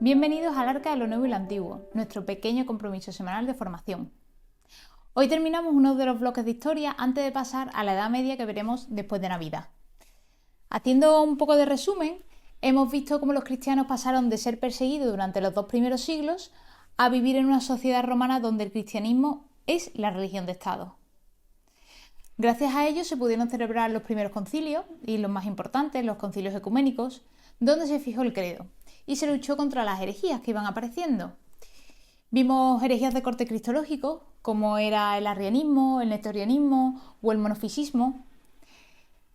Bienvenidos al Arca de lo Nuevo y lo Antiguo, nuestro pequeño compromiso semanal de formación. Hoy terminamos uno de los bloques de historia antes de pasar a la Edad Media que veremos después de Navidad. Haciendo un poco de resumen, hemos visto cómo los cristianos pasaron de ser perseguidos durante los 2 primeros siglos a vivir en una sociedad romana donde el cristianismo es la religión de Estado. Gracias a ello se pudieron celebrar los primeros concilios y los más importantes, los concilios ecuménicos, donde se fijó el credo y se luchó contra las herejías que iban apareciendo. Vimos herejías de corte cristológico, como era el arrianismo, el nestorianismo o el monofisismo.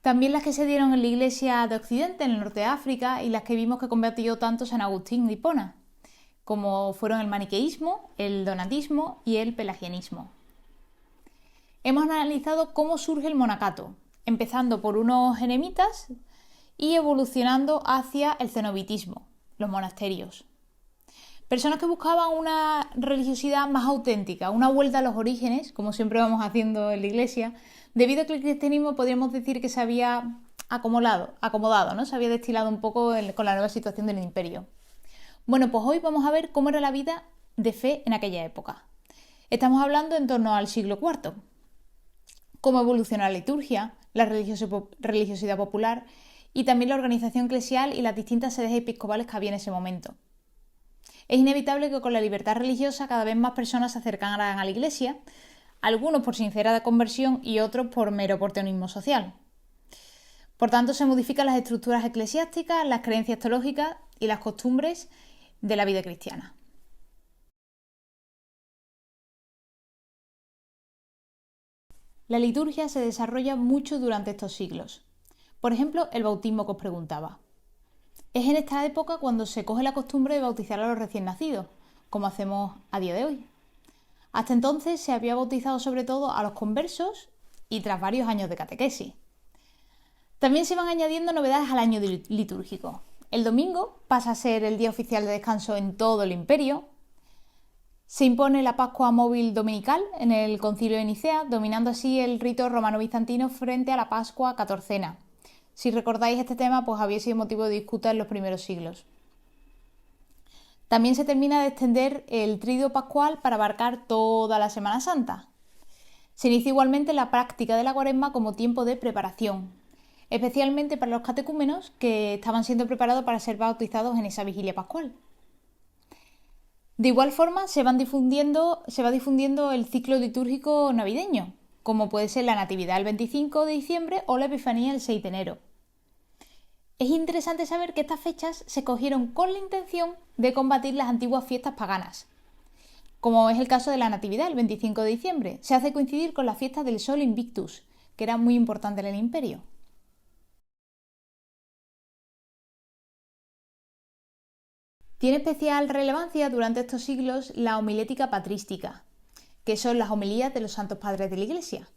También las que se dieron en la Iglesia de Occidente, en el norte de África, y las que vimos que combatió tanto San Agustín de Hipona, como fueron el maniqueísmo, el donatismo y el pelagianismo. Hemos analizado cómo surge el monacato, empezando por unos eremitas y evolucionando hacia el cenobitismo, los monasterios. Personas que buscaban una religiosidad más auténtica, una vuelta a los orígenes, como siempre vamos haciendo en la Iglesia, debido a que el cristianismo podríamos decir que se había acomodado, ¿no? Se había destilado un poco con la nueva situación del imperio. Bueno, pues hoy vamos a ver cómo era la vida de fe en aquella época. Estamos hablando en torno al siglo IV. Cómo evolucionó la liturgia, la religiosidad popular y también la organización eclesial y las distintas sedes episcopales que había en ese momento. Es inevitable que con la libertad religiosa cada vez más personas se acercaran a la Iglesia, algunos por sincera conversión y otros por mero oportunismo social. Por tanto, se modifican las estructuras eclesiásticas, las creencias teológicas y las costumbres de la vida cristiana. La liturgia se desarrolla mucho durante estos siglos. Por ejemplo, el bautismo que os preguntaba. Es en esta época cuando se coge la costumbre de bautizar a los recién nacidos, como hacemos a día de hoy. Hasta entonces se había bautizado sobre todo a los conversos y tras varios años de catequesis. También se van añadiendo novedades al año litúrgico. El domingo pasa a ser el día oficial de descanso en todo el imperio. Se impone la Pascua móvil dominical en el Concilio de Nicea, dominando así el rito romano-bizantino frente a la Pascua catorcena. Si recordáis este tema, pues había sido motivo de disputa en los primeros siglos. También se termina de extender el triduo pascual para abarcar toda la Semana Santa. Se inicia igualmente la práctica de la Cuaresma como tiempo de preparación, especialmente para los catecúmenos que estaban siendo preparados para ser bautizados en esa vigilia pascual. De igual forma, se va difundiendo el ciclo litúrgico navideño, como puede ser la Natividad el 25 de diciembre o la Epifanía el 6 de enero. Es interesante saber que estas fechas se cogieron con la intención de combatir las antiguas fiestas paganas. Como es el caso de la Natividad el 25 de diciembre, se hace coincidir con la fiesta del Sol Invictus, que era muy importante en el imperio. Tiene especial relevancia durante estos siglos la homilética patrística, que son las homilías de los santos padres de la Iglesia.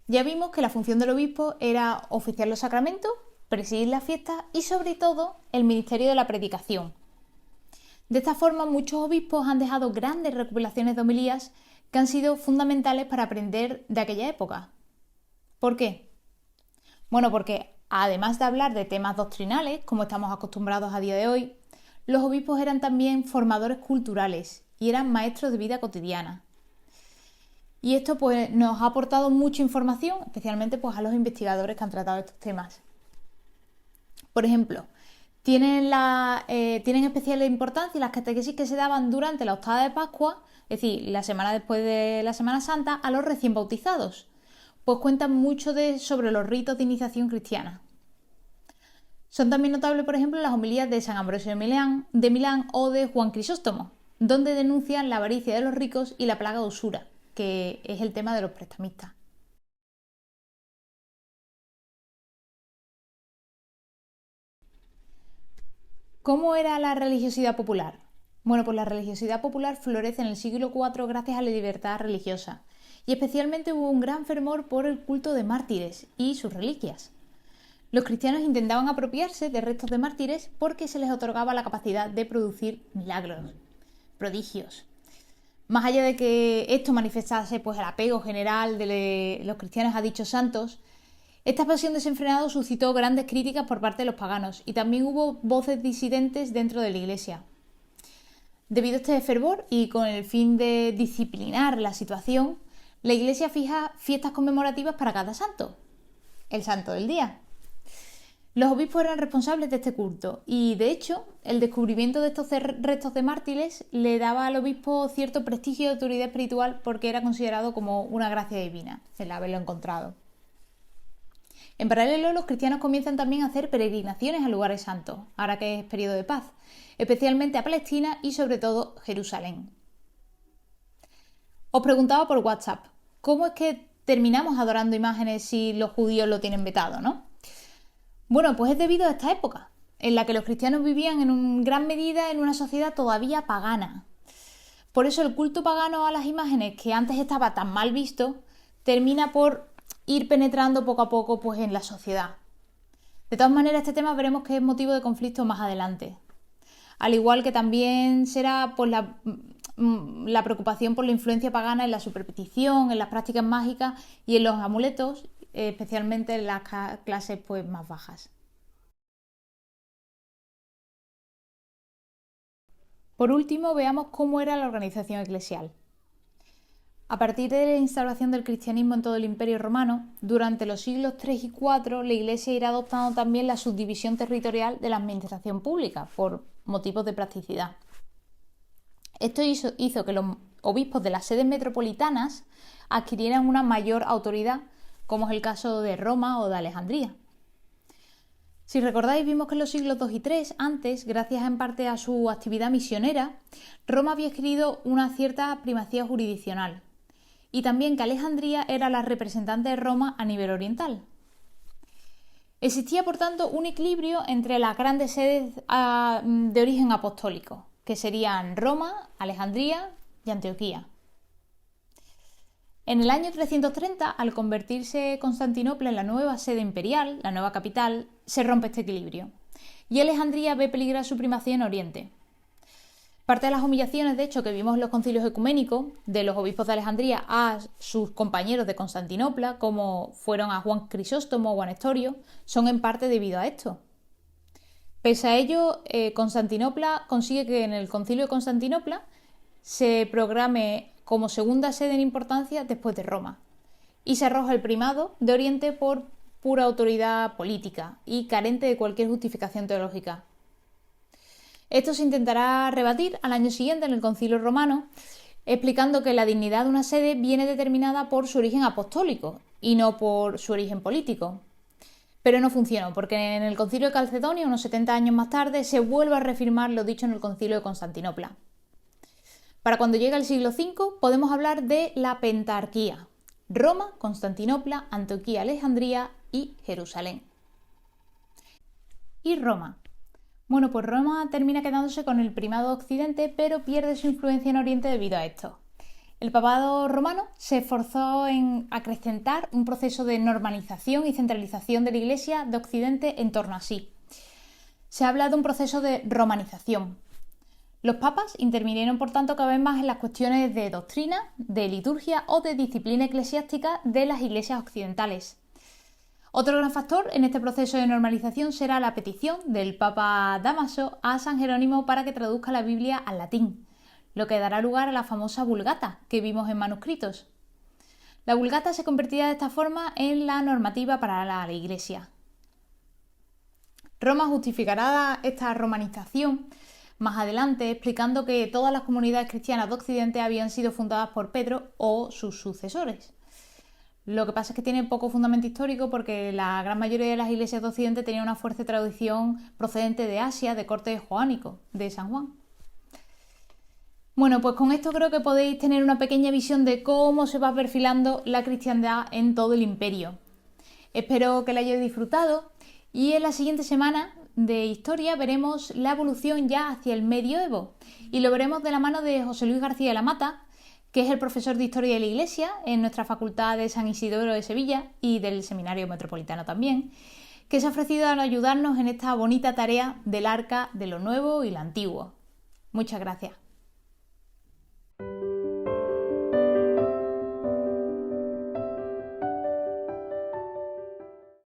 Ya vimos que la función del obispo era oficiar los sacramentos, presidir las fiestas y sobre todo el ministerio de la predicación. De esta forma muchos obispos han dejado grandes recopilaciones de homilías que han sido fundamentales para aprender de aquella época. ¿Por qué? Bueno, porque además de hablar de temas doctrinales, como estamos acostumbrados a día de hoy, los obispos eran también formadores culturales y eran maestros de vida cotidiana. Y esto pues, nos ha aportado mucha información, especialmente pues, a los investigadores que han tratado estos temas. Por ejemplo, tienen especial importancia las catequesis que se daban durante la octava de Pascua, es decir, la semana después de la Semana Santa, a los recién bautizados, pues cuentan mucho sobre los ritos de iniciación cristiana. Son también notables, por ejemplo, las homilías de San Ambrosio de Milán o de Juan Crisóstomo, donde denuncian la avaricia de los ricos y la plaga de usura, que es el tema de los prestamistas. ¿Cómo era la religiosidad popular? Bueno, pues la religiosidad popular florece en el siglo IV gracias a la libertad religiosa, y especialmente hubo un gran fervor por el culto de mártires y sus reliquias. Los cristianos intentaban apropiarse de restos de mártires porque se les otorgaba la capacidad de producir milagros, prodigios. Más allá de que esto manifestase pues, el apego general de los cristianos a dichos santos, esta pasión desenfrenada suscitó grandes críticas por parte de los paganos y también hubo voces disidentes dentro de la Iglesia. Debido a este fervor y con el fin de disciplinar la situación, la Iglesia fija fiestas conmemorativas para cada santo, el santo del día. Los obispos eran responsables de este culto y, de hecho, el descubrimiento de estos restos de mártires le daba al obispo cierto prestigio y autoridad espiritual porque era considerado como una gracia divina el haberlo encontrado. En paralelo, los cristianos comienzan también a hacer peregrinaciones a lugares santos, ahora que es periodo de paz, especialmente a Palestina y sobre todo Jerusalén. Os preguntaba por WhatsApp, ¿cómo es que terminamos adorando imágenes si los judíos lo tienen vetado, no? Bueno, pues es debido a esta época, en la que los cristianos vivían en gran medida en una sociedad todavía pagana. Por eso el culto pagano a las imágenes, que antes estaba tan mal visto, termina por ir penetrando poco a poco pues, en la sociedad. De todas maneras, este tema veremos que es motivo de conflicto más adelante. Al igual que también será pues, la preocupación por la influencia pagana en la superstición, en las prácticas mágicas y en los amuletos, especialmente en las clases pues, más bajas. Por último, veamos cómo era la organización eclesial. A partir de la instauración del cristianismo en todo el Imperio Romano, durante los siglos III y IV, la Iglesia irá adoptando también la subdivisión territorial de la administración pública, por motivos de practicidad. Esto hizo que los obispos de las sedes metropolitanas adquirieran una mayor autoridad, como es el caso de Roma o de Alejandría. Si recordáis, vimos que en los siglos II y III, antes, gracias en parte a su actividad misionera, Roma había adquirido una cierta primacía jurisdiccional y también que Alejandría era la representante de Roma a nivel oriental. Existía, por tanto, un equilibrio entre las grandes sedes de origen apostólico, que serían Roma, Alejandría y Antioquía. En el año 330, al convertirse Constantinopla en la nueva sede imperial, la nueva capital, se rompe este equilibrio y Alejandría ve peligrar su primacía en Oriente. Parte de las humillaciones, de hecho, que vimos en los concilios ecuménicos de los obispos de Alejandría a sus compañeros de Constantinopla, como fueron a Juan Crisóstomo o a Nestorio, son en parte debido a esto. Pese a ello, Constantinopla consigue que en el concilio de Constantinopla se programe como segunda sede en importancia después de Roma y se arroja el primado de Oriente por pura autoridad política y carente de cualquier justificación teológica. Esto se intentará rebatir al año siguiente en el Concilio Romano, explicando que la dignidad de una sede viene determinada por su origen apostólico y no por su origen político. Pero no funcionó, porque en el Concilio de Calcedonia, unos 70 años más tarde, se vuelve a reafirmar lo dicho en el Concilio de Constantinopla. Para cuando llega el siglo V, podemos hablar de la pentarquía: Roma, Constantinopla, Antioquía, Alejandría y Jerusalén. ¿Y Roma? Bueno, pues Roma termina quedándose con el primado de Occidente, pero pierde su influencia en Oriente debido a esto. El papado romano se esforzó en acrecentar un proceso de normalización y centralización de la Iglesia de Occidente en torno a sí. Se habla de un proceso de romanización. Los papas intervinieron, por tanto, cada vez más en las cuestiones de doctrina, de liturgia o de disciplina eclesiástica de las iglesias occidentales. Otro gran factor en este proceso de normalización será la petición del Papa Dámaso a San Jerónimo para que traduzca la Biblia al latín, lo que dará lugar a la famosa Vulgata que vimos en manuscritos. La Vulgata se convertirá de esta forma en la normativa para la Iglesia. Roma justificará esta romanización más adelante, explicando que todas las comunidades cristianas de Occidente habían sido fundadas por Pedro o sus sucesores. Lo que pasa es que tiene poco fundamento histórico porque la gran mayoría de las iglesias de Occidente tenían una fuerte tradición procedente de Asia, de corte joánico, de San Juan. Bueno, pues con esto creo que podéis tener una pequeña visión de cómo se va perfilando la cristiandad en todo el imperio. Espero que la hayáis disfrutado y en la siguiente semana de historia veremos la evolución ya hacia el medioevo y lo veremos de la mano de José Luis García de la Mata, que es el profesor de Historia de la Iglesia en nuestra Facultad de San Isidoro de Sevilla y del Seminario Metropolitano también, que se ha ofrecido a ayudarnos en esta bonita tarea del arca de lo nuevo y lo antiguo. Muchas gracias.